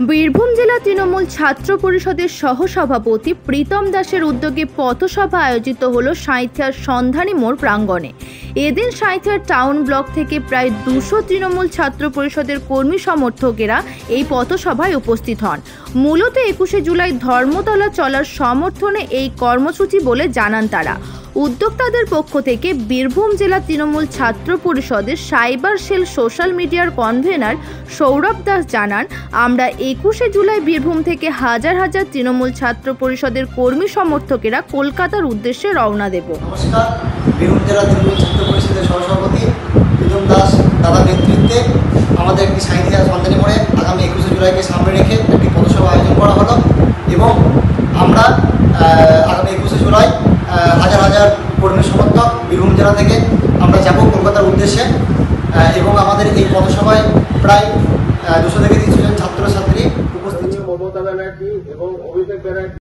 বীরভূম জেলা তৃণমূল ছাত্র পরিষদের সহসভাপতি প্রীতম দাসের উদ্যোগে পথসভা আয়োজিত হলো সাঁইথিয়ার সন্ধানী মোড় প্রাঙ্গণে। এদিন সাঁইথিয়ার টাউন ব্লক থেকে প্রায় 200 তৃণমূল ছাত্র পরিষদের কর্মী সমর্থকেরা এই পথসভায় উপস্থিত হন। মূলত 21শে জুলাই ধর্মতলা চলার সমর্থনে এই কর্মসূচি বলে জানান তারা। উদ্যোক্তাদের পক্ষ থেকে বীরভূম জেলা তৃণমূল ছাত্র পরিষদের সাইবার সেল সোশ্যাল মিডিয়ার কনভেনার সৌরভ দাস জানান, আমরা 21শে জুলাই বীরভূম থেকে হাজার হাজার তৃণমূল ছাত্র পরিষদের কর্মী সমর্থকেরা কলকাতার উদ্দেশ্যে রওনা দেব। নমস্কার, বীরভূম জেলা তৃণমূল ছাত্র পরিষদের সহসভাপতি প্রীতম দাস দাদার নেতৃত্বে আমাদের একটি সাঁইথিয়া সন্ধানী মোড়ে আগামী 21শে জুলাইকে সামনে রেখে একটি পথসভা আয়োজন করা হলো এবং আমরা আগামী 21শে জুলাই হাজার হাজার কর্মী সমর্থক বীরভূম জেলা থেকে আমরা যাব কলকাতার উদ্দেশ্যে এবং আমাদের এই পথসভায় প্রায় 200 থেকে 300 জন ছাত্রছাত্রী উপস্থিত। মমতা ব্যানার্জি এবং অভিষেক ব্যানার্জি